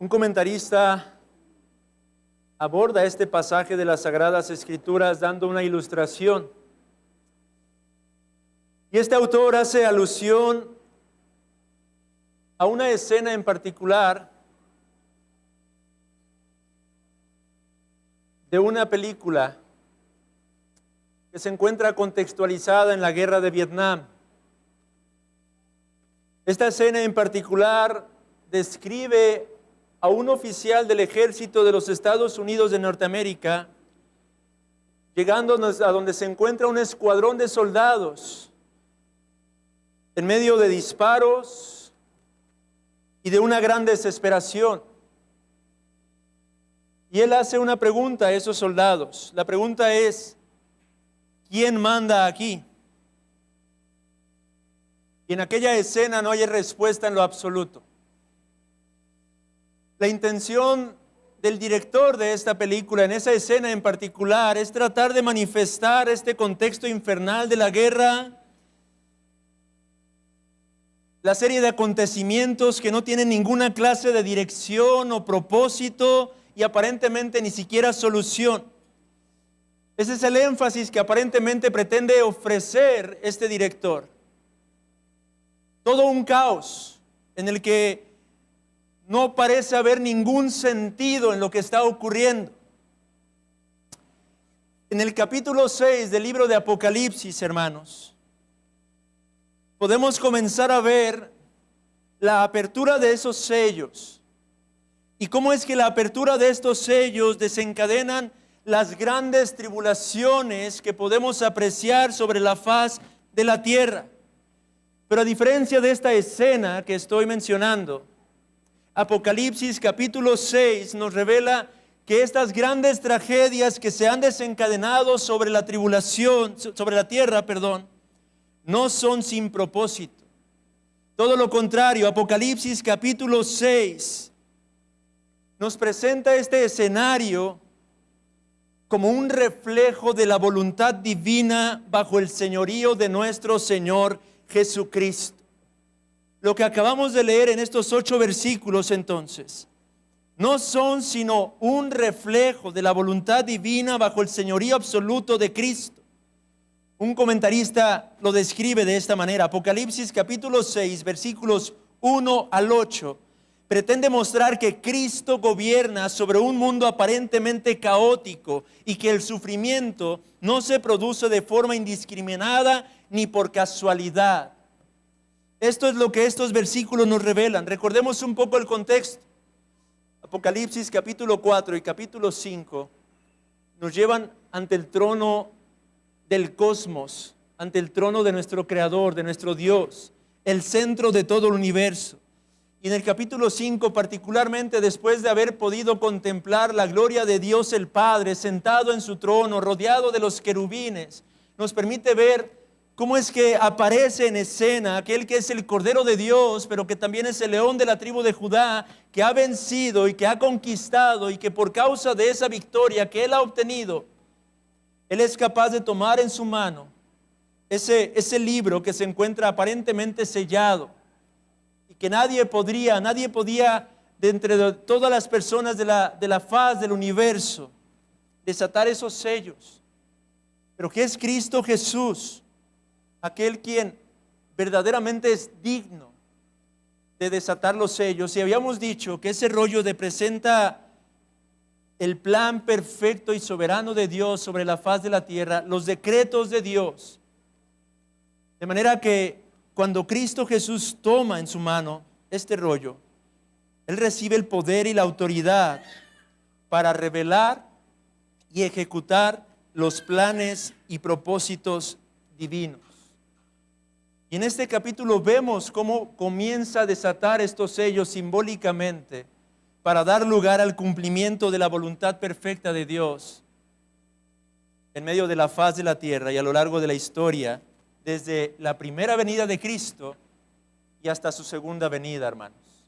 Un comentarista aborda este pasaje de las Sagradas Escrituras dando una ilustración. Y este autor hace alusión a una escena en particular de una película que se encuentra contextualizada en la guerra de Vietnam. Esta escena en particular describe a un oficial del ejército de los Estados Unidos de Norteamérica llegando a donde se encuentra un escuadrón de soldados en medio de disparos y de una gran desesperación. Y él hace una pregunta a esos soldados. La pregunta es: ¿quién manda aquí? Y en aquella escena no hay respuesta en lo absoluto. La intención del director de esta película, en esa escena en particular, es tratar de manifestar este contexto infernal de la guerra, la serie de acontecimientos que no tienen ninguna clase de dirección o propósito y aparentemente ni siquiera solución. Ese es el énfasis que aparentemente pretende ofrecer este director. Todo un caos en el que no parece haber ningún sentido en lo que está ocurriendo. En el capítulo 6 del libro de Apocalipsis, hermanos, podemos comenzar a ver la apertura de esos sellos y cómo es que la apertura de estos sellos desencadenan las grandes tribulaciones que podemos apreciar sobre la faz de la tierra. Pero a diferencia de esta escena que estoy mencionando, Apocalipsis capítulo 6 nos revela que estas grandes tragedias que se han desencadenado sobre la tribulación, sobre la tierra, no son sin propósito. Todo lo contrario, Apocalipsis capítulo 6 nos presenta este escenario como un reflejo de la voluntad divina bajo el señorío de nuestro Señor Jesucristo. Lo que acabamos de leer en estos 8 versículos, entonces, no son sino un reflejo de la voluntad divina bajo el señorío absoluto de Cristo. Un comentarista lo describe de esta manera. Apocalipsis capítulo 6, versículos 1 al 8, pretende mostrar que Cristo gobierna sobre un mundo aparentemente caótico y que el sufrimiento no se produce de forma indiscriminada ni por casualidad. Esto es lo que estos versículos nos revelan. Recordemos un poco el contexto. Apocalipsis capítulo 4 y capítulo 5 nos llevan ante el trono del cosmos, ante el trono de nuestro Creador, de nuestro Dios, el centro de todo el universo. Y en el capítulo 5, particularmente después de haber podido contemplar la gloria de Dios el Padre sentado en su trono, rodeado de los querubines, nos permite ver cómo es que aparece en escena aquel que es el Cordero de Dios, pero que también es el león de la tribu de Judá, que ha vencido y que ha conquistado y que por causa de esa victoria que él ha obtenido, él es capaz de tomar en su mano ese libro que se encuentra aparentemente sellado y que nadie podía de entre todas las personas de la faz del universo desatar esos sellos. Pero que es Cristo Jesús, aquel quien verdaderamente es digno de desatar los sellos. Y habíamos dicho que ese rollo representa el plan perfecto y soberano de Dios sobre la faz de la tierra, los decretos de Dios. De manera que cuando Cristo Jesús toma en su mano este rollo, Él recibe el poder y la autoridad para revelar y ejecutar los planes y propósitos divinos. Y en este capítulo vemos cómo comienza a desatar estos sellos simbólicamente para dar lugar al cumplimiento de la voluntad perfecta de Dios en medio de la faz de la tierra y a lo largo de la historia, desde la primera venida de Cristo y hasta su segunda venida, hermanos.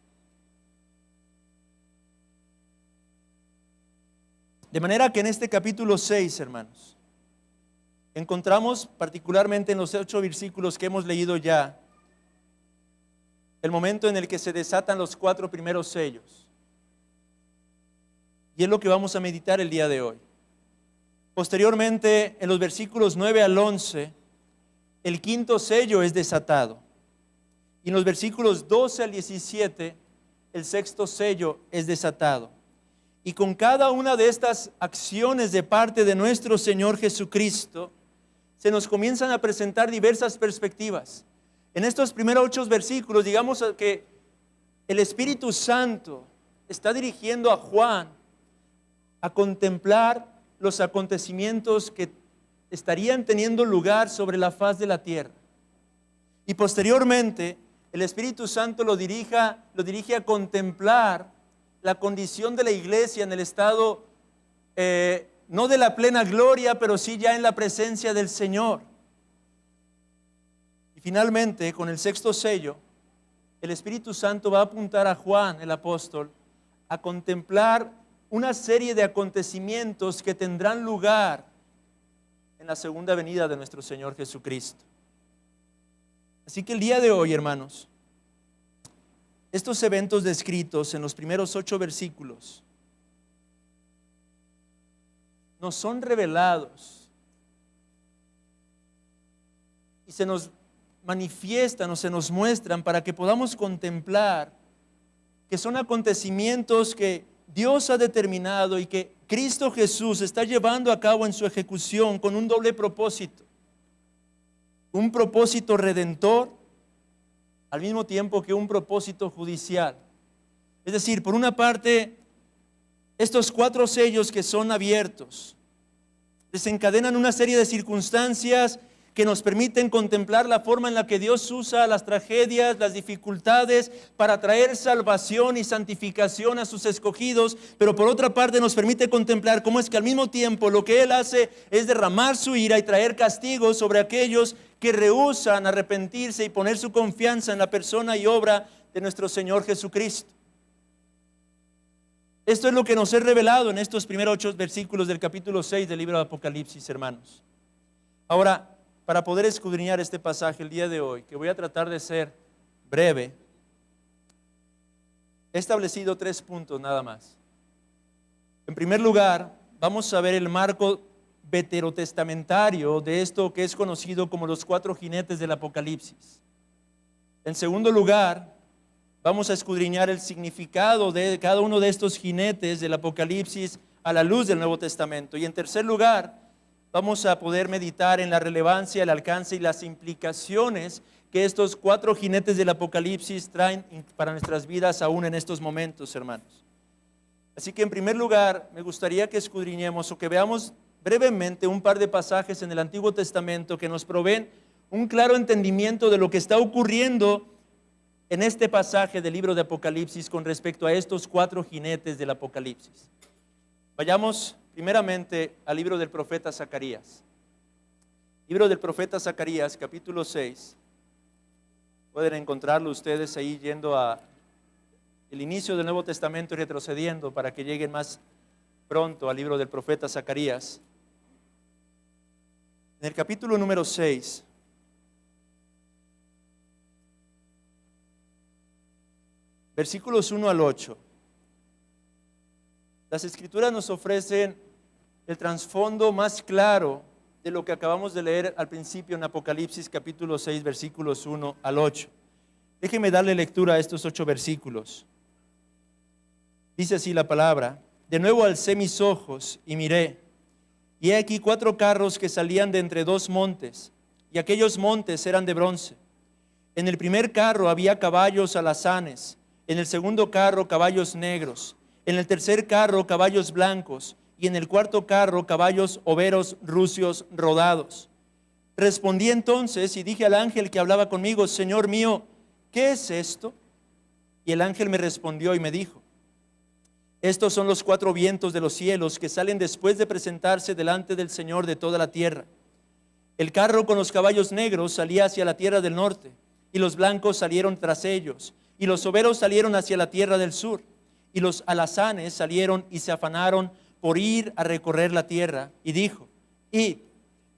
De manera que en este capítulo 6, hermanos, encontramos particularmente en los 8 versículos que hemos leído ya, el momento en el que se desatan los 4 primeros sellos. Y es lo que vamos a meditar el día de hoy. Posteriormente, en los versículos 9 al 11, el quinto sello es desatado. Y en los versículos 12 al 17, el sexto sello es desatado. Y con cada una de estas acciones de parte de nuestro Señor Jesucristo, se nos comienzan a presentar diversas perspectivas. En estos primeros 8 versículos, digamos que el Espíritu Santo está dirigiendo a Juan a contemplar los acontecimientos que estarían teniendo lugar sobre la faz de la tierra. Y posteriormente, el Espíritu Santo lo dirige a contemplar la condición de la iglesia en el estado, no de la plena gloria, pero sí ya en la presencia del Señor. Y finalmente, con el sexto sello, el Espíritu Santo va a apuntar a Juan, el apóstol, a contemplar una serie de acontecimientos que tendrán lugar en la segunda venida de nuestro Señor Jesucristo. Así que el día de hoy, hermanos, estos eventos descritos en los primeros 8 versículos nos son revelados y se nos manifiestan o se nos muestran para que podamos contemplar que son acontecimientos que Dios ha determinado y que Cristo Jesús está llevando a cabo en su ejecución con un doble propósito. Un propósito redentor al mismo tiempo que un propósito judicial. Es decir, por una parte, estos 4 sellos que son abiertos desencadenan una serie de circunstancias que nos permiten contemplar la forma en la que Dios usa las tragedias, las dificultades para traer salvación y santificación a sus escogidos, pero por otra parte nos permite contemplar cómo es que al mismo tiempo lo que Él hace es derramar su ira y traer castigos sobre aquellos que rehúsan arrepentirse y poner su confianza en la persona y obra de nuestro Señor Jesucristo. Esto es lo que nos es revelado en estos primeros 8 versículos del capítulo 6 del libro de Apocalipsis, hermanos. Ahora, para poder escudriñar este pasaje el día de hoy, que voy a tratar de ser breve, he establecido 3 puntos nada más. En primer lugar, vamos a ver el marco veterotestamentario de esto que es conocido como los 4 jinetes del Apocalipsis. En segundo lugar, vamos a escudriñar el significado de cada uno de estos jinetes del Apocalipsis a la luz del Nuevo Testamento. Y en tercer lugar, vamos a poder meditar en la relevancia, el alcance y las implicaciones que estos 4 jinetes del Apocalipsis traen para nuestras vidas aún en estos momentos, hermanos. Así que en primer lugar, me gustaría que escudriñemos o que veamos brevemente un par de pasajes en el Antiguo Testamento que nos proveen un claro entendimiento de lo que está ocurriendo en este pasaje del libro de Apocalipsis con respecto a estos 4 jinetes del Apocalipsis. Vayamos primeramente al libro del profeta Zacarías. Libro del profeta Zacarías, capítulo 6. Pueden encontrarlo ustedes ahí yendo a el inicio del Nuevo Testamento y retrocediendo para que lleguen más pronto al libro del profeta Zacarías. En el capítulo número 6, versículos 1 al 8. Las Escrituras nos ofrecen el trasfondo más claro de lo que acabamos de leer al principio en Apocalipsis capítulo 6, versículos 1 al 8. Déjeme darle lectura a estos 8 versículos. Dice así la palabra: de nuevo alcé mis ojos y miré, y he aquí 4 carros que salían de entre 2 montes, y aquellos montes eran de bronce. En el primer carro había caballos alazanes, en el segundo carro caballos negros, en el tercer carro caballos blancos, y en el cuarto carro caballos overos rucios rodados. Respondí entonces y dije al ángel que hablaba conmigo: Señor mío, ¿qué es esto? Y el ángel me respondió y me dijo: estos son los 4 vientos de los cielos que salen después de presentarse delante del Señor de toda la tierra. El carro con los caballos negros salía hacia la tierra del norte, y los blancos salieron tras ellos, y los overos salieron hacia la tierra del sur, y los alazanes salieron y se afanaron por ir a recorrer la tierra. Y dijo: id,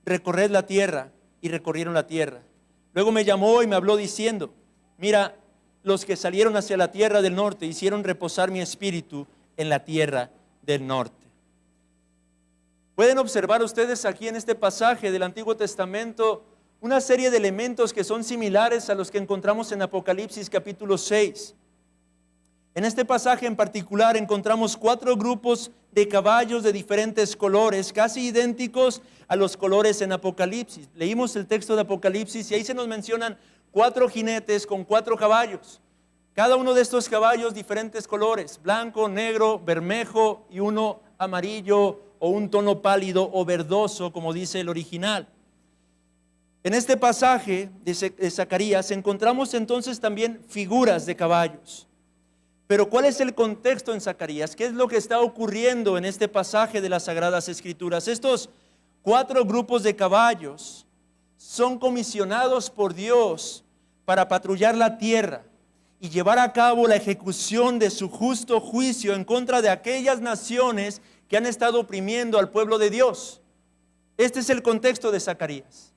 recorred la tierra. Y recorrieron la tierra. Luego me llamó y me habló diciendo: mira, los que salieron hacia la tierra del norte hicieron reposar mi espíritu en la tierra del norte. Pueden observar ustedes aquí en este pasaje del Antiguo Testamento una serie de elementos que son similares a los que encontramos en Apocalipsis capítulo 6. En este pasaje en particular encontramos 4 grupos de caballos de diferentes colores, casi idénticos a los colores en Apocalipsis. Leímos el texto de Apocalipsis y ahí se nos mencionan 4 jinetes con 4 caballos. Cada uno de estos caballos diferentes colores, blanco, negro, bermejo y uno amarillo o un tono pálido o verdoso, como dice el original. En este pasaje de Zacarías encontramos entonces también figuras de caballos. Pero ¿cuál es el contexto en Zacarías? ¿Qué es lo que está ocurriendo en este pasaje de las Sagradas Escrituras? Estos 4 grupos de caballos son comisionados por Dios para patrullar la tierra y llevar a cabo la ejecución de su justo juicio en contra de aquellas naciones que han estado oprimiendo al pueblo de Dios. Este es el contexto de Zacarías.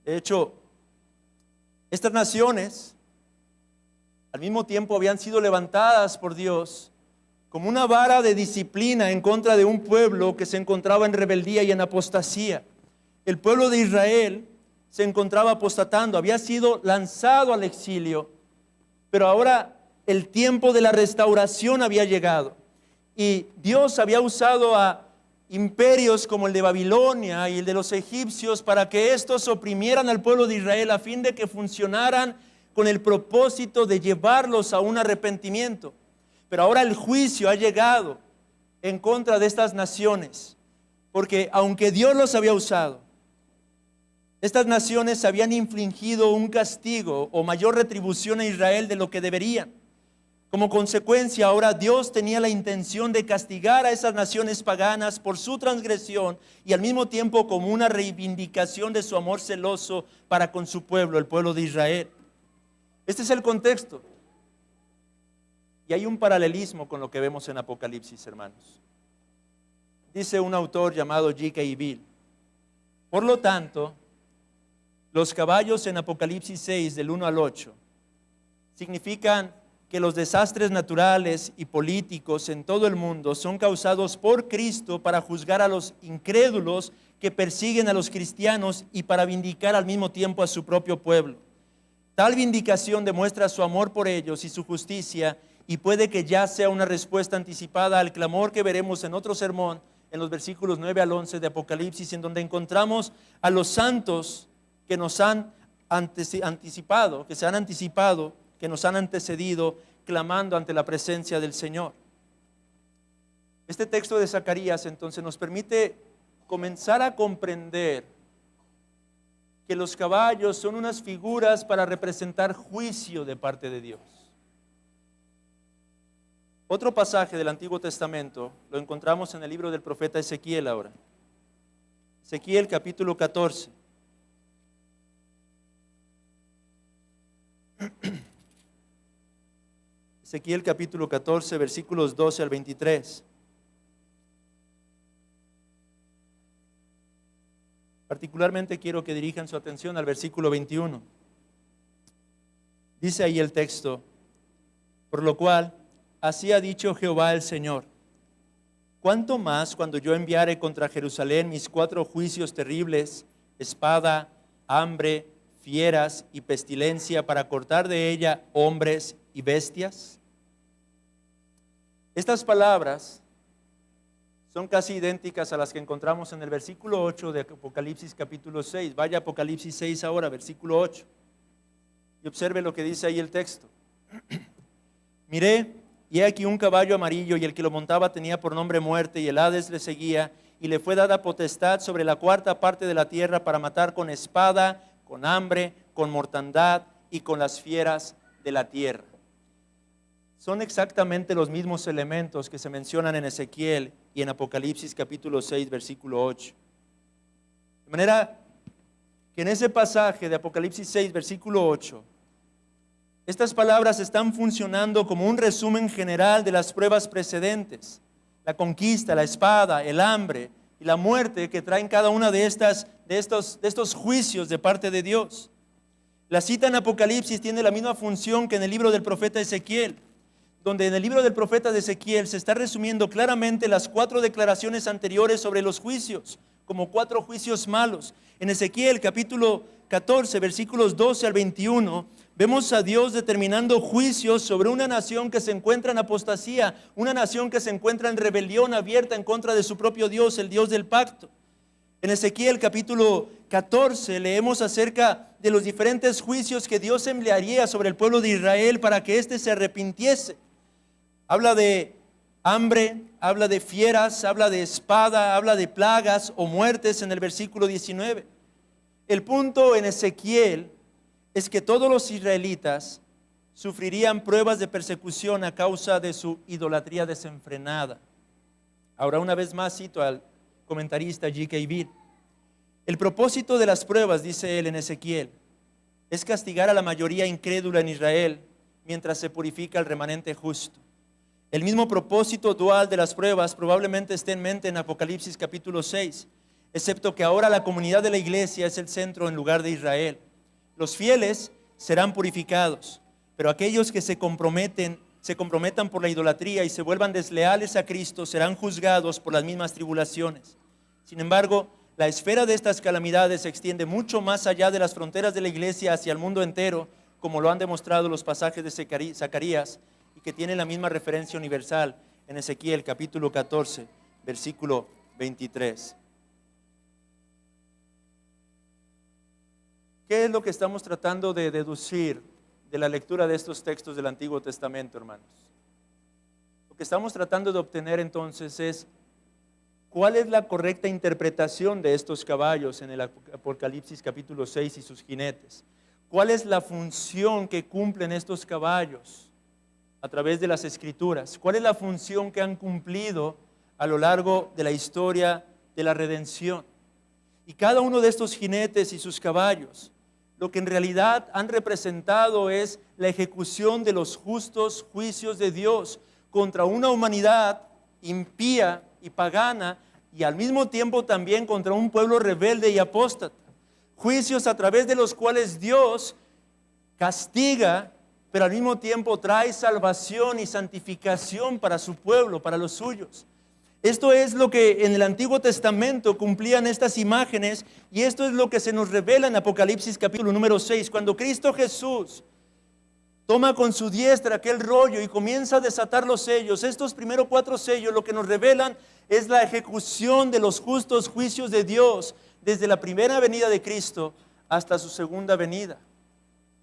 De hecho, estas naciones al mismo tiempo habían sido levantadas por Dios como una vara de disciplina en contra de un pueblo que se encontraba en rebeldía y en apostasía. El pueblo de Israel se encontraba apostatando, había sido lanzado al exilio, pero ahora el tiempo de la restauración había llegado y Dios había usado a imperios como el de Babilonia y el de los egipcios para que estos oprimieran al pueblo de Israel a fin de que funcionaran con el propósito de llevarlos a un arrepentimiento. Pero ahora el juicio ha llegado en contra de estas naciones, porque aunque Dios los había usado, estas naciones habían infligido un castigo o mayor retribución a Israel de lo que deberían. Como consecuencia, ahora Dios tenía la intención de castigar a esas naciones paganas por su transgresión y al mismo tiempo como una reivindicación de su amor celoso para con su pueblo, el pueblo de Israel. Este es el contexto. Y hay un paralelismo con lo que vemos en Apocalipsis, hermanos. Dice un autor llamado G.K. Beale: por lo tanto, los caballos en Apocalipsis 6, del 1 al 8, significan que los desastres naturales y políticos en todo el mundo son causados por Cristo para juzgar a los incrédulos que persiguen a los cristianos y para vindicar al mismo tiempo a su propio pueblo. Tal vindicación demuestra su amor por ellos y su justicia, y puede que ya sea una respuesta anticipada al clamor que veremos en otro sermón, en los versículos 9 al 11 de Apocalipsis, en donde encontramos a los santos que nos han anticipado, que nos han antecedido, clamando ante la presencia del Señor. Este texto de Zacarías entonces nos permite comenzar a comprender que los caballos son unas figuras para representar juicio de parte de Dios. Otro pasaje del Antiguo Testamento lo encontramos en el libro del profeta Ezequiel ahora. Ezequiel capítulo 14. Ezequiel capítulo 14, versículos 12 al 23. Particularmente quiero que dirijan su atención al versículo 21. Dice ahí el texto: por lo cual, así ha dicho Jehová el Señor: ¿cuánto más cuando yo enviare contra Jerusalén mis 4 juicios terribles, espada, hambre, fieras y pestilencia, para cortar de ella hombres y bestias? Estas palabras son casi idénticas a las que encontramos en el versículo 8 de Apocalipsis capítulo 6. Vaya a Apocalipsis 6 ahora, versículo 8. Y observe lo que dice ahí el texto. Miré, y he aquí un caballo amarillo, y el que lo montaba tenía por nombre Muerte, y el Hades le seguía, y le fue dada potestad sobre la 4ª parte de la tierra para matar con espada, con hambre, con mortandad y con las fieras de la tierra. Son exactamente los mismos elementos que se mencionan en Ezequiel y en Apocalipsis capítulo 6, versículo 8. De manera que en ese pasaje de Apocalipsis 6, versículo 8, estas palabras están funcionando como un resumen general de las pruebas precedentes: la conquista, la espada, el hambre y la muerte que traen cada una de estos juicios de parte de Dios. La cita en Apocalipsis tiene la misma función que en el libro del profeta Ezequiel. donde en el libro del profeta de Ezequiel se está resumiendo claramente las 4 declaraciones anteriores sobre los juicios, como 4 juicios malos. En Ezequiel capítulo 14, versículos 12 al 21, vemos a Dios determinando juicios sobre una nación que se encuentra en apostasía, una nación que se encuentra en rebelión abierta en contra de su propio Dios, el Dios del pacto. En Ezequiel capítulo 14 leemos acerca de los diferentes juicios que Dios emplearía sobre el pueblo de Israel para que éste se arrepintiese. Habla de hambre, habla de fieras, habla de espada, habla de plagas o muertes en el versículo 19. El punto en Ezequiel es que todos los israelitas sufrirían pruebas de persecución a causa de su idolatría desenfrenada. Ahora una vez más cito al comentarista G.K. Beale. El propósito de las pruebas, dice él en Ezequiel, es castigar a la mayoría incrédula en Israel mientras se purifica el remanente justo. El mismo propósito dual de las pruebas probablemente esté en mente en Apocalipsis capítulo 6, excepto que ahora la comunidad de la iglesia es el centro en lugar de Israel. Los fieles serán purificados, pero aquellos que se comprometan por la idolatría y se vuelvan desleales a Cristo serán juzgados por las mismas tribulaciones. Sin embargo, la esfera de estas calamidades se extiende mucho más allá de las fronteras de la iglesia hacia el mundo entero, como lo han demostrado los pasajes de Zacarías, y que tienen la misma referencia universal en Ezequiel capítulo 14, versículo 23. ¿Qué es lo que estamos tratando de deducir de la lectura de estos textos del Antiguo Testamento, hermanos? Lo que estamos tratando de obtener entonces es cuál es la correcta interpretación de estos caballos en el Apocalipsis capítulo 6 y sus jinetes. ¿Cuál es la función que cumplen estos caballos a través de las Escrituras? ¿Cuál es la función que han cumplido a lo largo de la historia de la redención? Y cada uno de estos jinetes y sus caballos, lo que en realidad han representado es la ejecución de los justos juicios de Dios contra una humanidad impía y pagana, y al mismo tiempo también contra un pueblo rebelde y apóstata. Juicios a través de los cuales Dios castiga, pero al mismo tiempo trae salvación y santificación para su pueblo, para los suyos. Esto es lo que en el Antiguo Testamento cumplían estas imágenes, y esto es lo que se nos revela en Apocalipsis capítulo número 6, cuando Cristo Jesús toma con su diestra aquel rollo y comienza a desatar los sellos. Estos primeros 4 sellos lo que nos revelan es la ejecución de los justos juicios de Dios desde la primera venida de Cristo hasta su segunda venida.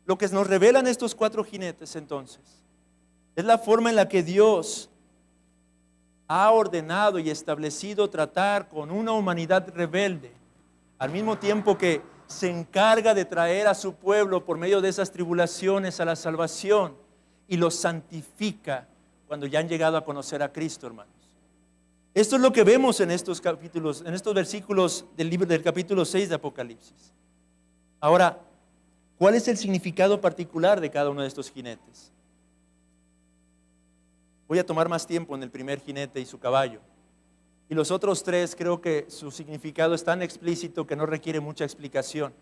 Lo que nos revelan estos 4 jinetes entonces es la forma en la que Dios ha ordenado y establecido tratar con una humanidad rebelde, al mismo tiempo que se encarga de traer a su pueblo por medio de esas tribulaciones a la salvación y los santifica cuando ya han llegado a conocer a Cristo, hermanos. Esto es lo que vemos en estos capítulos, en estos versículos del libro del capítulo 6 de Apocalipsis. Ahora, ¿cuál es el significado particular de cada uno de estos jinetes? Voy a tomar más tiempo en el primer jinete y su caballo. Y los otros 3 creo que su significado es tan explícito que no requiere mucha explicación.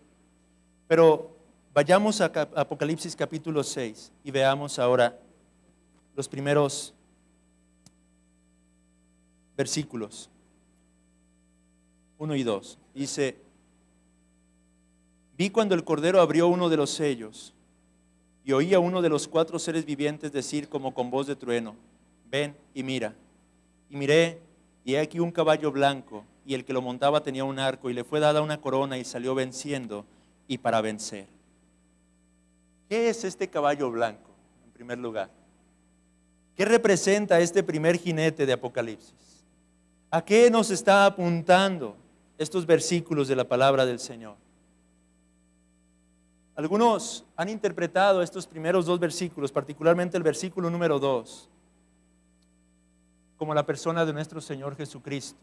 Pero vayamos a Apocalipsis capítulo 6 y veamos ahora los primeros versículos 1 y 2. Dice: vi cuando el Cordero abrió uno de los sellos y oí a uno de los 4 seres vivientes decir como con voz de trueno: ven y mira. Y miré, y he aquí un caballo blanco, y el que lo montaba tenía un arco, y le fue dada una corona, y salió venciendo y para vencer. ¿Qué es este caballo blanco, en primer lugar? ¿Qué representa este primer jinete de Apocalipsis? ¿A qué nos está apuntando estos versículos de la palabra del Señor? Algunos han interpretado estos primeros 2 versículos, particularmente el versículo número 2, como la persona de nuestro Señor Jesucristo.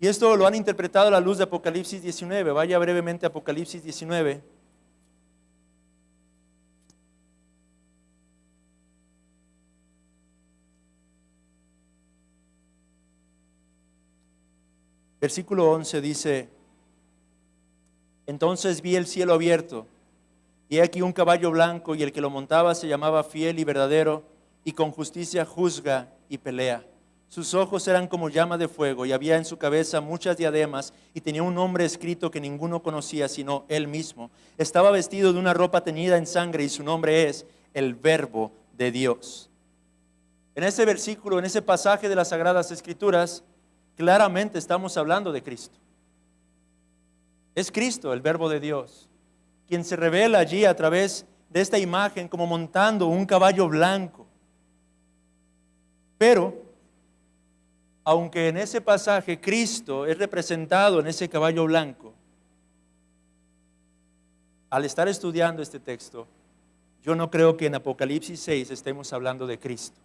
Y esto lo han interpretado a la luz de Apocalipsis 19. Vaya brevemente a Apocalipsis 19. Versículo 11 dice: entonces vi el cielo abierto, y he aquí un caballo blanco, y el que lo montaba se llamaba Fiel y Verdadero, y con justicia juzga y pelea. Sus ojos eran como llama de fuego y había en su cabeza muchas diademas y tenía un nombre escrito que ninguno conocía sino él mismo. Estaba vestido de una ropa teñida en sangre y su nombre es el Verbo de Dios. En ese versículo, en ese pasaje de las Sagradas Escrituras, claramente estamos hablando de Cristo. Es Cristo, el Verbo de Dios, quien se revela allí a través de esta imagen como montando un caballo blanco. Pero, aunque en ese pasaje Cristo es representado en ese caballo blanco, al estar estudiando este texto, yo no creo que en Apocalipsis 6 estemos hablando de Cristo.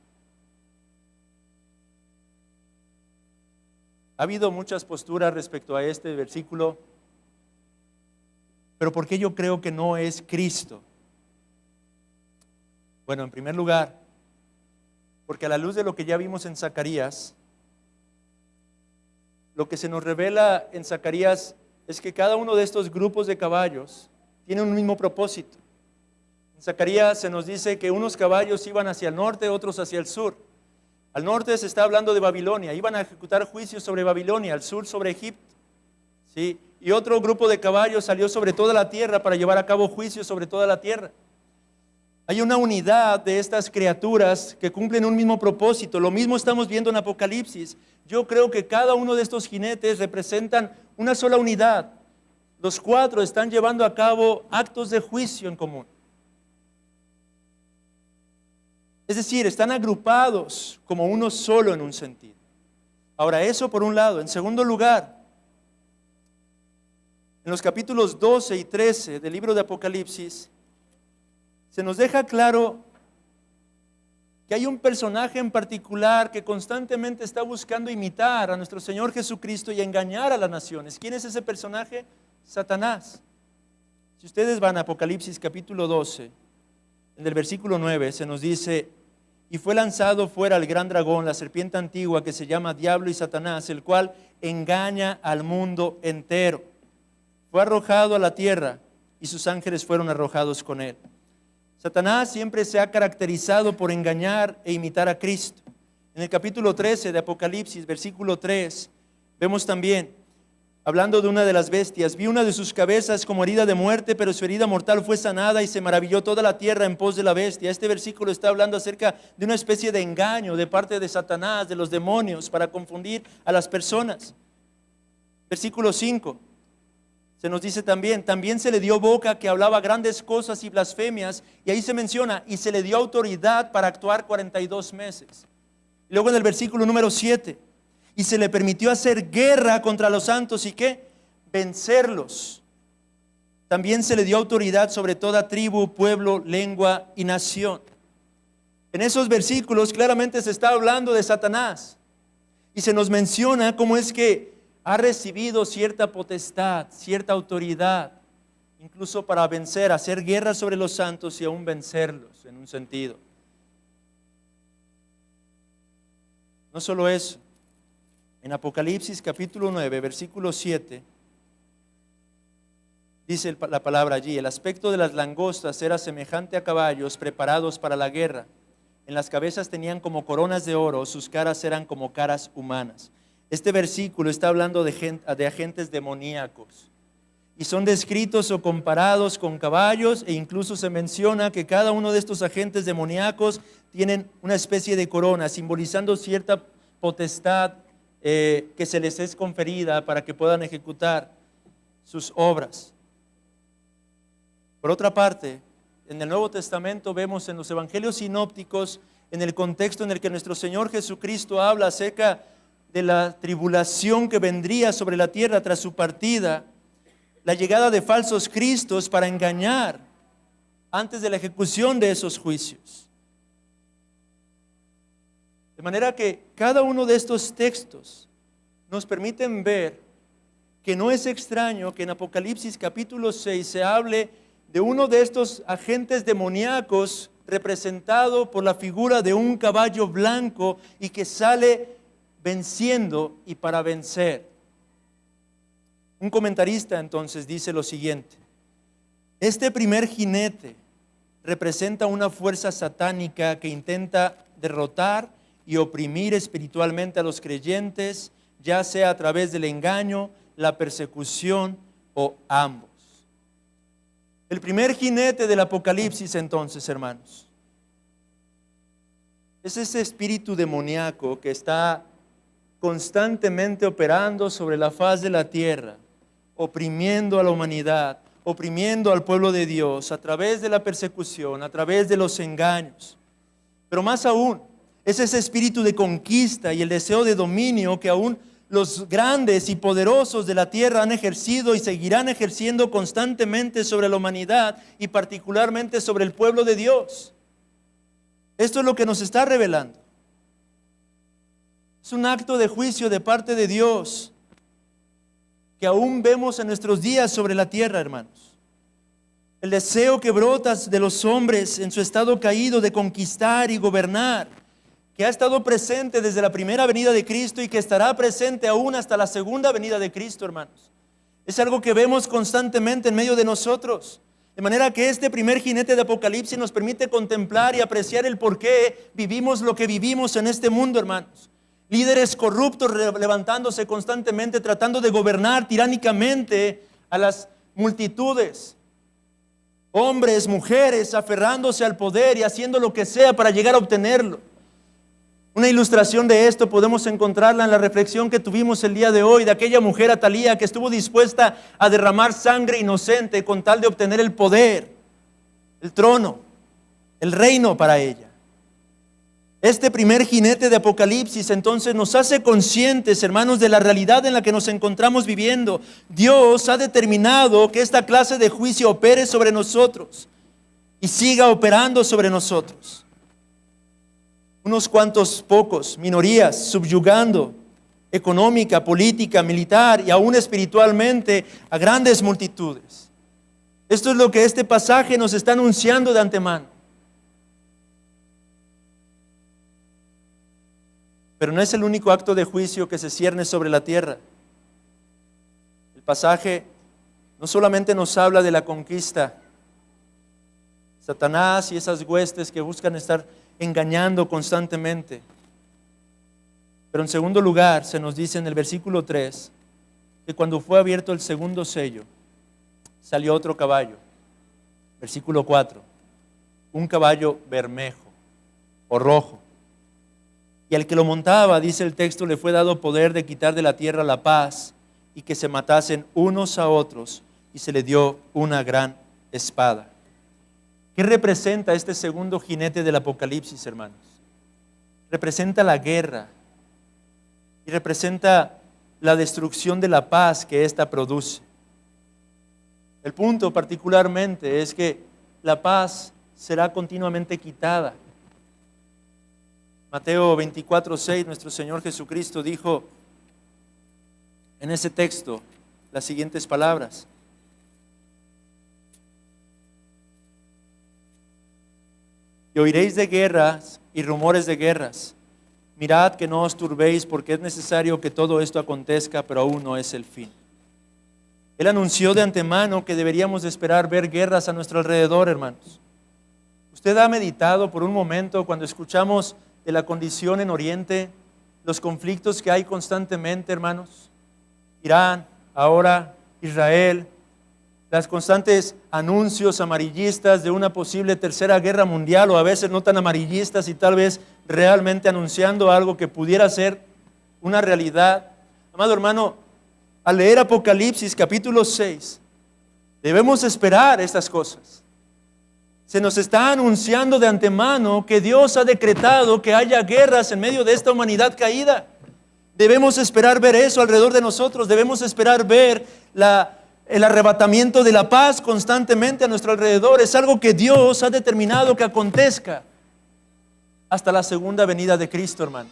Ha habido muchas posturas respecto a este versículo, pero ¿por qué yo creo que no es Cristo? Bueno, en primer lugar, porque a la luz de lo que ya vimos en Zacarías, lo que se nos revela en Zacarías es que cada uno de estos grupos de caballos tiene un mismo propósito. En Zacarías se nos dice que unos caballos iban hacia el norte, otros hacia el sur. Al norte se está hablando de Babilonia, iban a ejecutar juicios sobre Babilonia, al sur sobre Egipto. ¿Sí? Y otro grupo de caballos salió sobre toda la tierra para llevar a cabo juicios sobre toda la tierra. Hay una unidad de estas criaturas que cumplen un mismo propósito. Lo mismo estamos viendo en Apocalipsis. Yo creo que cada uno de estos jinetes representan una sola unidad. Los cuatro están llevando a cabo actos de juicio en común. Es decir, están agrupados como uno solo en un sentido. Ahora, eso por un lado. En segundo lugar, en los capítulos 12 y 13 del libro de Apocalipsis, se nos deja claro que hay un personaje en particular que constantemente está buscando imitar a nuestro Señor Jesucristo y engañar a las naciones. ¿Quién es ese personaje? Satanás. Si ustedes van a Apocalipsis capítulo 12, en el versículo 9 se nos dice: y fue lanzado fuera el gran dragón, la serpiente antigua que se llama Diablo y Satanás, el cual engaña al mundo entero. Fue arrojado a la tierra y sus ángeles fueron arrojados con él. Satanás siempre se ha caracterizado por engañar e imitar a Cristo. En el capítulo 13 de Apocalipsis, versículo 3, vemos también, hablando de una de las bestias: vi una de sus cabezas como herida de muerte, pero su herida mortal fue sanada y se maravilló toda la tierra en pos de la bestia. Este versículo está hablando acerca de una especie de engaño de parte de Satanás, de los demonios, para confundir a las personas. Versículo 5. Se nos dice también se le dio boca que hablaba grandes cosas y blasfemias, y ahí se menciona, y se le dio autoridad para actuar 42 meses. Y luego en el versículo número 7, y se le permitió hacer guerra contra los santos y ¿qué? Vencerlos. También se le dio autoridad sobre toda tribu, pueblo, lengua y nación. En esos versículos claramente se está hablando de Satanás, y se nos menciona cómo es que ha recibido cierta potestad, cierta autoridad, incluso para vencer, hacer guerra sobre los santos y aún vencerlos en un sentido. No solo eso, en Apocalipsis capítulo 9, versículo 7, dice la palabra allí: el aspecto de las langostas era semejante a caballos preparados para la guerra. En las cabezas tenían como coronas de oro, sus caras eran como caras humanas. Este versículo está hablando de agentes demoníacos, y son descritos o comparados con caballos, e incluso se menciona que cada uno de estos agentes demoníacos tienen una especie de corona, simbolizando cierta potestad que se les es conferida para que puedan ejecutar sus obras. Por otra parte, en el Nuevo Testamento vemos en los evangelios sinópticos, en el contexto en el que nuestro Señor Jesucristo habla acerca de la tribulación que vendría sobre la tierra tras su partida, la llegada de falsos cristos para engañar antes de la ejecución de esos juicios. De manera que cada uno de estos textos nos permiten ver que no es extraño que en Apocalipsis capítulo 6 se hable de uno de estos agentes demoníacos representado por la figura de un caballo blanco y que sale venciendo y para vencer. Un comentarista entonces dice lo siguiente: este primer jinete representa una fuerza satánica que intenta derrotar y oprimir espiritualmente a los creyentes, ya sea a través del engaño, la persecución o ambos. El primer jinete del Apocalipsis, entonces, hermanos, es ese espíritu demoníaco que está constantemente operando sobre la faz de la tierra, oprimiendo a la humanidad, oprimiendo al pueblo de Dios a través de la persecución, a través de los engaños. Pero más aún, es ese espíritu de conquista y el deseo de dominio que aún los grandes y poderosos de la tierra han ejercido y seguirán ejerciendo constantemente sobre la humanidad y particularmente sobre el pueblo de Dios. Esto es lo que nos está revelando. Es un acto de juicio de parte de Dios que aún vemos en nuestros días sobre la tierra, hermanos. El deseo que brota de los hombres en su estado caído de conquistar y gobernar, que ha estado presente desde la primera venida de Cristo y que estará presente aún hasta la segunda venida de Cristo, hermanos. Es algo que vemos constantemente en medio de nosotros. De manera que este primer jinete de Apocalipsis nos permite contemplar y apreciar el por qué vivimos lo que vivimos en este mundo, hermanos. Líderes corruptos levantándose constantemente, tratando de gobernar tiránicamente a las multitudes. Hombres, mujeres, aferrándose al poder y haciendo lo que sea para llegar a obtenerlo. Una ilustración de esto podemos encontrarla en la reflexión que tuvimos el día de hoy de aquella mujer Atalía que estuvo dispuesta a derramar sangre inocente con tal de obtener el poder, el trono, el reino para ella. Este primer jinete de Apocalipsis entonces nos hace conscientes, hermanos, de la realidad en la que nos encontramos viviendo. Dios ha determinado que esta clase de juicio opere sobre nosotros y siga operando sobre nosotros. Unos cuantos pocos, minorías, subyugando económica, política, militar y aún espiritualmente a grandes multitudes. Esto es lo que este pasaje nos está anunciando de antemano. Pero no es el único acto de juicio que se cierne sobre la tierra. El pasaje no solamente nos habla de la conquista. Satanás y esas huestes que buscan estar engañando constantemente. Pero en segundo lugar, se nos dice en el versículo 3 que cuando fue abierto el segundo sello, salió otro caballo. Versículo 4, un caballo bermejo o rojo. Y al que lo montaba, dice el texto, le fue dado poder de quitar de la tierra la paz y que se matasen unos a otros, y se le dio una gran espada. ¿Qué representa este segundo jinete del Apocalipsis, hermanos? Representa la guerra y representa la destrucción de la paz que ésta produce. El punto particularmente es que la paz será continuamente quitada. Mateo 24:6, nuestro Señor Jesucristo dijo en ese texto las siguientes palabras: y oiréis de guerras y rumores de guerras. Mirad que no os turbéis, porque es necesario que todo esto acontezca, pero aún no es el fin. Él anunció de antemano que deberíamos esperar ver guerras a nuestro alrededor, hermanos. ¿Usted ha meditado por un momento cuando escuchamos de la condición en Oriente, los conflictos que hay constantemente, hermanos? Irán, ahora Israel, los constantes anuncios amarillistas de una posible tercera guerra mundial, o a veces no tan amarillistas y tal vez realmente anunciando algo que pudiera ser una realidad. Amado hermano, al leer Apocalipsis capítulo 6, debemos esperar estas cosas. Se nos está anunciando de antemano que Dios ha decretado que haya guerras en medio de esta humanidad caída. Debemos esperar ver eso alrededor de nosotros. Debemos esperar ver el arrebatamiento de la paz constantemente a nuestro alrededor. Es algo que Dios ha determinado que acontezca hasta la segunda venida de Cristo, hermanos.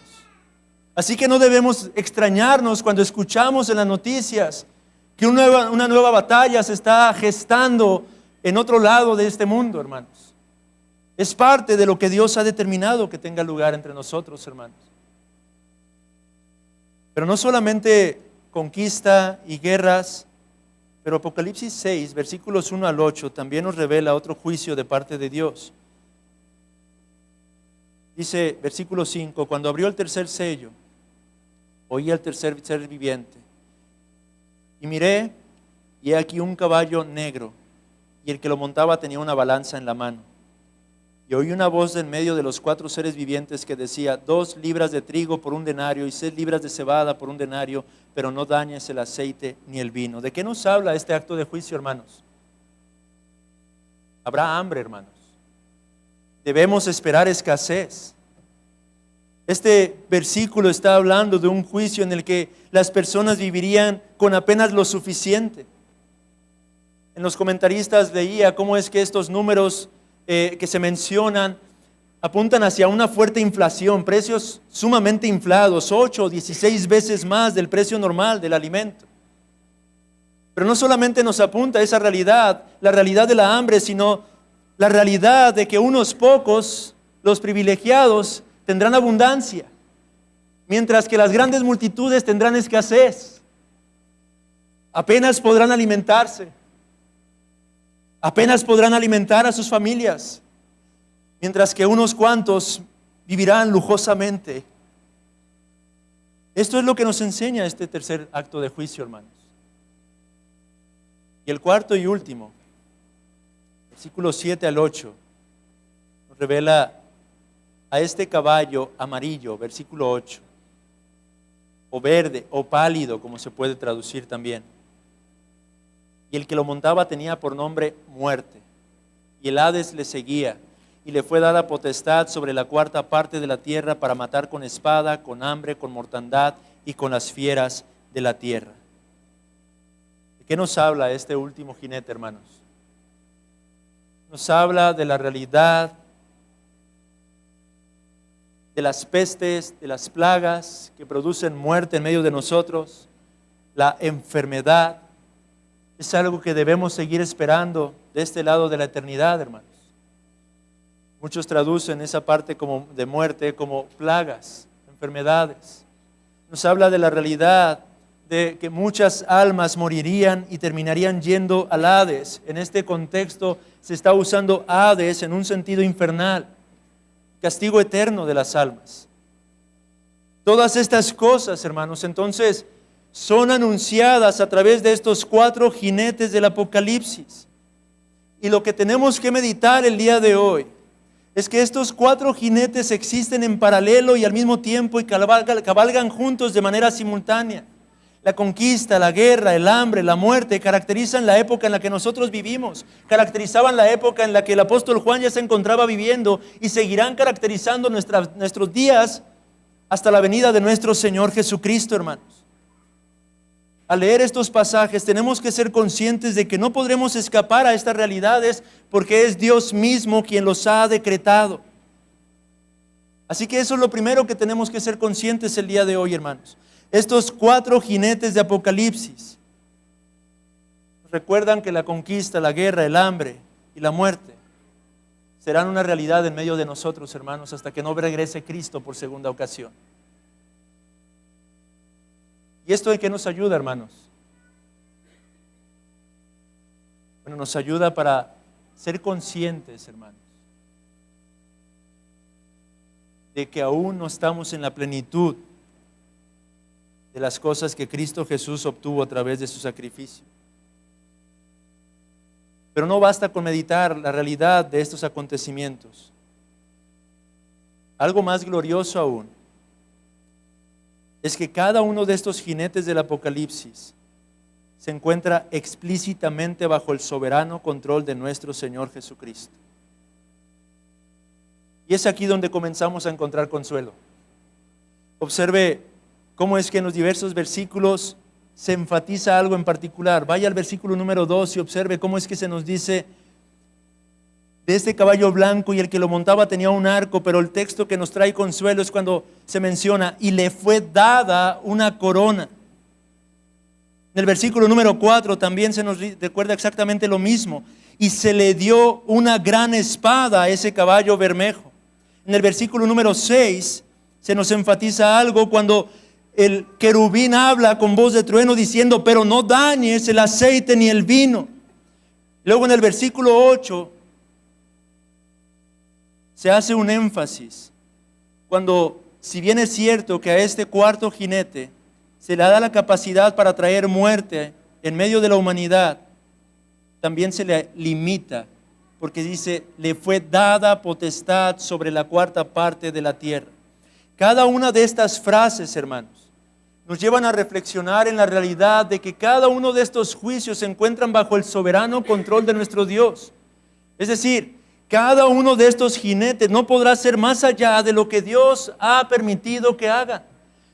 Así que no debemos extrañarnos cuando escuchamos en las noticias que una nueva batalla se está gestando en otro lado de este mundo, hermanos. Es parte de lo que Dios ha determinado que tenga lugar entre nosotros, hermanos. Pero no solamente conquista y guerras, Pero Apocalipsis 6, versículos 1 al 8, también nos revela otro juicio de parte de Dios. Dice, versículo 5, cuando abrió el tercer sello, oí al tercer ser viviente. Y miré, y he aquí un caballo negro, y el que lo montaba tenía una balanza en la mano. Y oí una voz de en medio de los 4 seres vivientes que decía, 2 libras de trigo por 1 denario y 6 libras de cebada por 1 denario, pero no dañes el aceite ni el vino. ¿De qué nos habla este acto de juicio, hermanos? Habrá hambre, hermanos. Debemos esperar escasez. Este versículo está hablando de un juicio en el que las personas vivirían con apenas lo suficiente. En los comentaristas leía cómo es que estos números que se mencionan apuntan hacia una fuerte inflación, precios sumamente inflados, 8 o 16 veces más del precio normal del alimento. Pero no solamente nos apunta a esa realidad, la realidad de la hambre, sino la realidad de que unos pocos, los privilegiados, tendrán abundancia, mientras que las grandes multitudes tendrán escasez. Apenas podrán alimentarse, apenas podrán alimentar a sus familias, mientras que unos cuantos vivirán lujosamente. Esto es lo que nos enseña este tercer acto de juicio, hermanos. Y el cuarto y último, versículos 7 al 8, nos revela a este caballo amarillo, versículo 8, o verde, o pálido, como se puede traducir también. Y el que lo montaba tenía por nombre Muerte, y el Hades le seguía, y le fue dada potestad sobre la 4ª parte de la tierra para matar con espada, con hambre, con mortandad y con las fieras de la tierra. ¿De qué nos habla este último jinete, hermanos? Nos habla de la realidad de las pestes, de las plagas que producen muerte en medio de nosotros, la enfermedad. Es algo que debemos seguir esperando de este lado de la eternidad, hermanos. Muchos traducen esa parte como de muerte como plagas, enfermedades. Nos habla de la realidad de que muchas almas morirían y terminarían yendo al Hades. En este contexto se está usando Hades en un sentido infernal, castigo eterno de las almas. Todas estas cosas, hermanos, entonces son anunciadas a través de estos 4 jinetes del Apocalipsis. Y lo que tenemos que meditar el día de hoy es que estos 4 jinetes existen en paralelo y al mismo tiempo y cabalgan juntos de manera simultánea. La conquista, la guerra, el hambre, la muerte caracterizan la época en la que nosotros vivimos, caracterizaban la época en la que el apóstol Juan ya se encontraba viviendo y seguirán caracterizando nuestros días hasta la venida de nuestro Señor Jesucristo, hermanos. Al leer estos pasajes tenemos que ser conscientes de que no podremos escapar a estas realidades porque es Dios mismo quien los ha decretado. Así que eso es lo primero que tenemos que ser conscientes el día de hoy, hermanos. Estos 4 jinetes de Apocalipsis recuerdan que la conquista, la guerra, el hambre y la muerte serán una realidad en medio de nosotros, hermanos, hasta que no regrese Cristo por segunda ocasión. ¿Y esto en qué nos ayuda, hermanos? Bueno, nos ayuda para ser conscientes, hermanos, de que aún no estamos en la plenitud de las cosas que Cristo Jesús obtuvo a través de su sacrificio. Pero no basta con meditar la realidad de estos acontecimientos. Algo más glorioso aún es que cada uno de estos jinetes del Apocalipsis se encuentra explícitamente bajo el soberano control de nuestro Señor Jesucristo. Y es aquí donde comenzamos a encontrar consuelo. Observe cómo es que en los diversos versículos se enfatiza algo en particular. Vaya al versículo número 2 y observe cómo es que se nos dice de este caballo blanco y el que lo montaba tenía un arco, pero el texto que nos trae consuelo es cuando se menciona y le fue dada una corona. En el versículo número 4 también se nos recuerda exactamente lo mismo. Y se le dio una gran espada a ese caballo bermejo. En el versículo número 6 se nos enfatiza algo cuando el querubín habla con voz de trueno diciendo, pero no dañes el aceite ni el vino. Luego en el versículo 8 se hace un énfasis cuando, si bien es cierto que a este cuarto jinete se le da la capacidad para traer muerte en medio de la humanidad, también se le limita, porque dice, le fue dada potestad sobre la cuarta parte de la tierra. Cada una de estas frases, hermanos, nos llevan a reflexionar en la realidad de que cada uno de estos juicios se encuentran bajo el soberano control de nuestro Dios. Es decir, cada uno de estos jinetes no podrá ser más allá de lo que Dios ha permitido que hagan.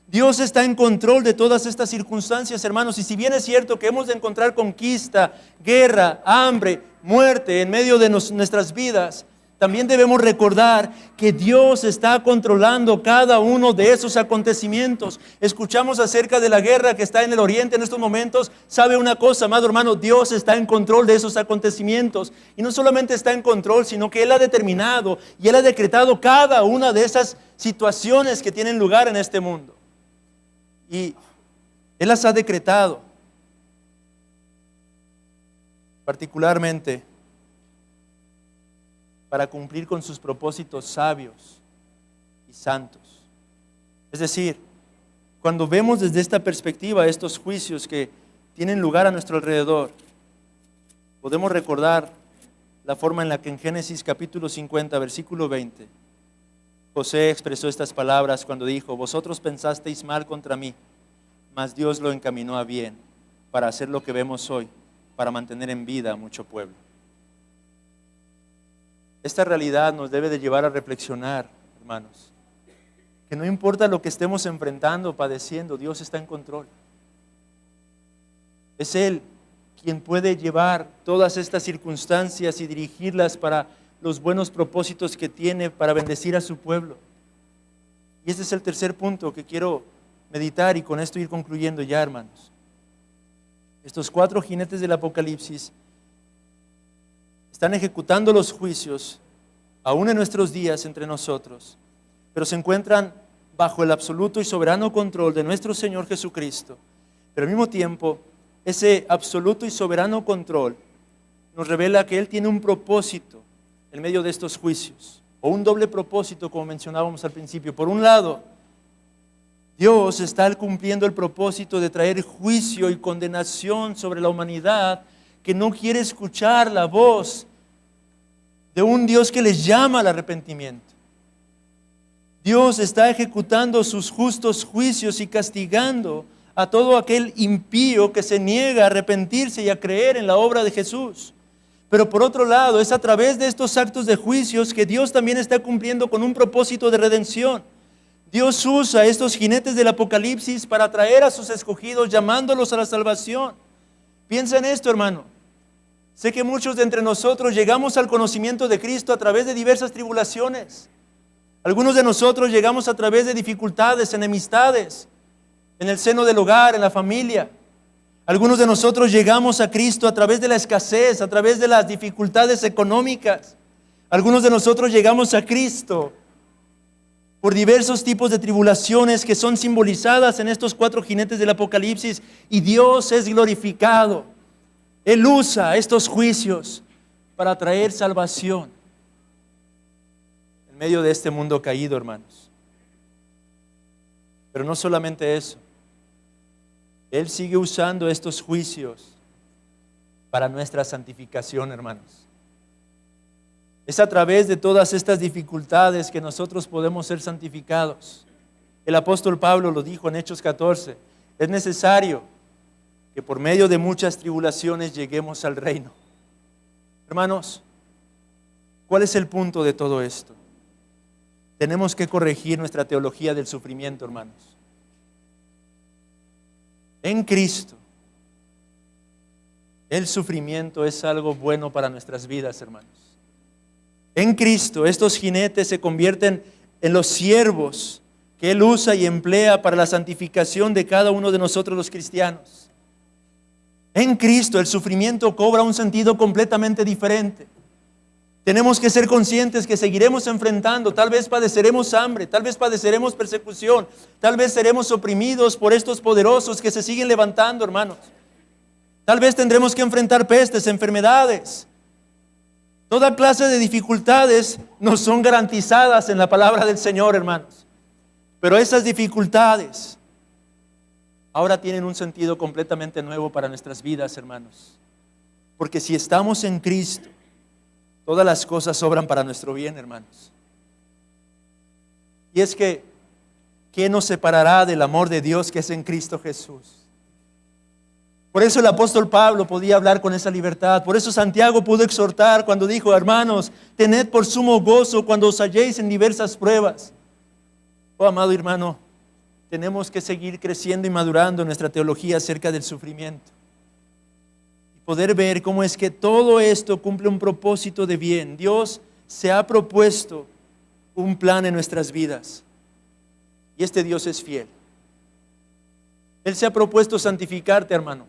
Dios está en control de todas estas circunstancias, hermanos. Y si bien es cierto que hemos de encontrar conquista, guerra, hambre, muerte en medio de nuestras vidas, también debemos recordar que Dios está controlando cada uno de esos acontecimientos. Escuchamos acerca de la guerra que está en el oriente en estos momentos. ¿Sabe una cosa, amado hermano? Dios está en control de esos acontecimientos. Y no solamente está en control, sino que Él ha determinado y Él ha decretado cada una de esas situaciones que tienen lugar en este mundo. Y Él las ha decretado, particularmente para cumplir con sus propósitos sabios y santos. Es decir, cuando vemos desde esta perspectiva estos juicios que tienen lugar a nuestro alrededor, podemos recordar la forma en la que en Génesis capítulo 50, versículo 20, José expresó estas palabras cuando dijo, vosotros pensasteis mal contra mí, mas Dios lo encaminó a bien para hacer lo que vemos hoy, para mantener en vida a mucho pueblo. Esta realidad nos debe de llevar a reflexionar, hermanos, que no importa lo que estemos enfrentando, padeciendo, Dios está en control. Es Él quien puede llevar todas estas circunstancias y dirigirlas para los buenos propósitos que tiene para bendecir a su pueblo. Y este es el tercer punto que quiero meditar y con esto ir concluyendo ya, hermanos. Estos 4 jinetes del Apocalipsis están ejecutando los juicios aún en nuestros días entre nosotros, pero se encuentran bajo el absoluto y soberano control de nuestro Señor Jesucristo. Pero al mismo tiempo, ese absoluto y soberano control nos revela que Él tiene un propósito en medio de estos juicios, o un doble propósito, como mencionábamos al principio. Por un lado, Dios está cumpliendo el propósito de traer juicio y condenación sobre la humanidad que no quiere escuchar la voz de un Dios que les llama al arrepentimiento. Dios está ejecutando sus justos juicios y castigando a todo aquel impío que se niega a arrepentirse y a creer en la obra de Jesús. Pero por otro lado, es a través de estos actos de juicios que Dios también está cumpliendo con un propósito de redención. Dios usa estos jinetes del Apocalipsis para atraer a sus escogidos, llamándolos a la salvación. Piensa en esto, hermano. Sé que muchos de entre nosotros llegamos al conocimiento de Cristo a través de diversas tribulaciones. Algunos de nosotros llegamos a través de dificultades, enemistades, en el seno del hogar, en la familia. Algunos de nosotros llegamos a Cristo a través de la escasez, a través de las dificultades económicas. Algunos de nosotros llegamos a Cristo por diversos tipos de tribulaciones que son simbolizadas en estos 4 jinetes del Apocalipsis, y Dios es glorificado. Él usa estos juicios para traer salvación en medio de este mundo caído, hermanos. Pero no solamente eso. Él sigue usando estos juicios para nuestra santificación, hermanos. Es a través de todas estas dificultades que nosotros podemos ser santificados. El apóstol Pablo lo dijo en Hechos 14. Es necesario que por medio de muchas tribulaciones lleguemos al reino. Hermanos, ¿cuál es el punto de todo esto? Tenemos que corregir nuestra teología del sufrimiento, hermanos. En Cristo, el sufrimiento es algo bueno para nuestras vidas, hermanos. En Cristo, estos jinetes se convierten en los siervos que Él usa y emplea para la santificación de cada uno de nosotros los cristianos. En Cristo, el sufrimiento cobra un sentido completamente diferente. Tenemos que ser conscientes que seguiremos enfrentando, tal vez padeceremos hambre, tal vez padeceremos persecución, tal vez seremos oprimidos por estos poderosos que se siguen levantando, hermanos. Tal vez tendremos que enfrentar pestes, enfermedades. Toda clase de dificultades nos son garantizadas en la palabra del Señor, hermanos. Pero esas dificultades ahora tienen un sentido completamente nuevo para nuestras vidas, hermanos. Porque si estamos en Cristo, todas las cosas obran para nuestro bien, hermanos. Y es que, ¿quién nos separará del amor de Dios que es en Cristo Jesús? Por eso el apóstol Pablo podía hablar con esa libertad. Por eso Santiago pudo exhortar cuando dijo: hermanos, tened por sumo gozo cuando os halléis en diversas pruebas. Oh, amado hermano, tenemos que seguir creciendo y madurando nuestra teología acerca del sufrimiento. Poder ver cómo es que todo esto cumple un propósito de bien. Dios se ha propuesto un plan en nuestras vidas y este Dios es fiel. Él se ha propuesto santificarte, hermano,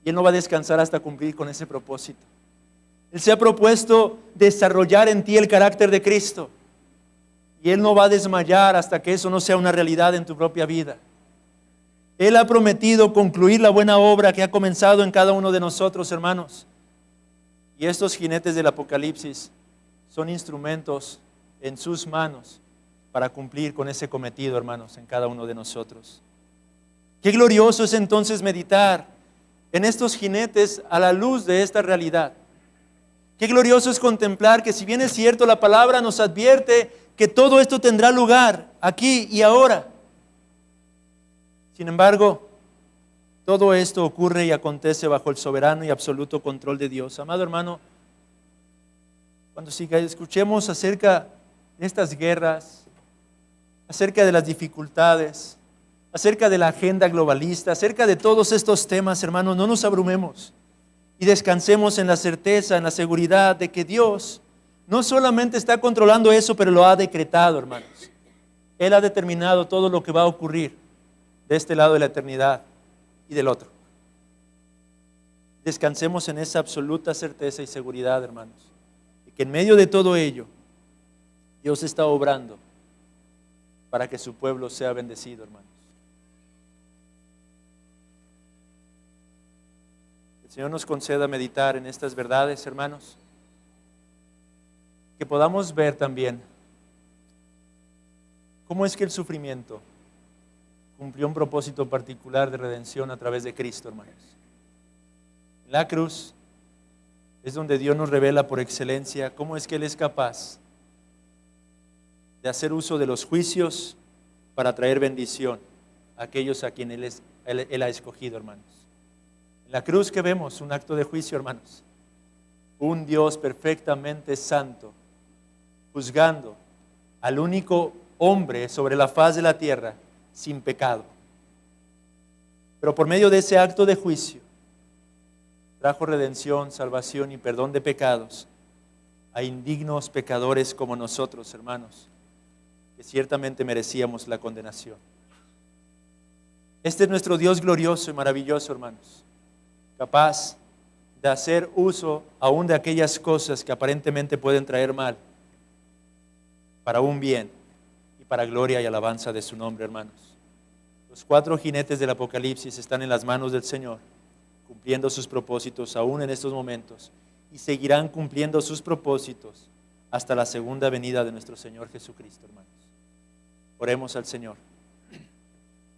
y Él no va a descansar hasta cumplir con ese propósito. Él se ha propuesto desarrollar en ti el carácter de Cristo y Él no va a desmayar hasta que eso no sea una realidad en tu propia vida. Él ha prometido concluir la buena obra que ha comenzado en cada uno de nosotros, hermanos. Y estos jinetes del Apocalipsis son instrumentos en sus manos para cumplir con ese cometido, hermanos, en cada uno de nosotros. Qué glorioso es entonces meditar en estos jinetes a la luz de esta realidad. Qué glorioso es contemplar que, si bien es cierto, la palabra nos advierte que todo esto tendrá lugar aquí y ahora. Sin embargo, todo esto ocurre y acontece bajo el soberano y absoluto control de Dios. Amado hermano, cuando escuchemos acerca de estas guerras, acerca de las dificultades, acerca de la agenda globalista, acerca de todos estos temas, hermanos, no nos abrumemos y descansemos en la certeza, en la seguridad de que Dios no solamente está controlando eso, pero lo ha decretado, hermanos. Él ha determinado todo lo que va a ocurrir de este lado de la eternidad y del otro. Descansemos en esa absoluta certeza y seguridad, hermanos, de que en medio de todo ello, Dios está obrando para que su pueblo sea bendecido, hermanos. El Señor nos conceda meditar en estas verdades, hermanos, que podamos ver también cómo es que el sufrimiento cumplió un propósito particular de redención a través de Cristo, hermanos. En la cruz es donde Dios nos revela por excelencia cómo es que Él es capaz de hacer uso de los juicios para traer bendición a aquellos a quienes Él ha escogido, hermanos. En la cruz que vemos un acto de juicio, hermanos. Un Dios perfectamente santo, juzgando al único hombre sobre la faz de la tierra sin pecado. Pero por medio de ese acto de juicio trajo redención, salvación y perdón de pecados a indignos pecadores como nosotros, hermanos, que ciertamente merecíamos la condenación. Este es nuestro Dios glorioso y maravilloso, hermanos, capaz de hacer uso aún de aquellas cosas que aparentemente pueden traer mal para un bien y para gloria y alabanza de su nombre, hermanos. Los 4 jinetes del Apocalipsis están en las manos del Señor, cumpliendo sus propósitos aún en estos momentos, y seguirán cumpliendo sus propósitos hasta la segunda venida de nuestro Señor Jesucristo, hermanos. Oremos al Señor.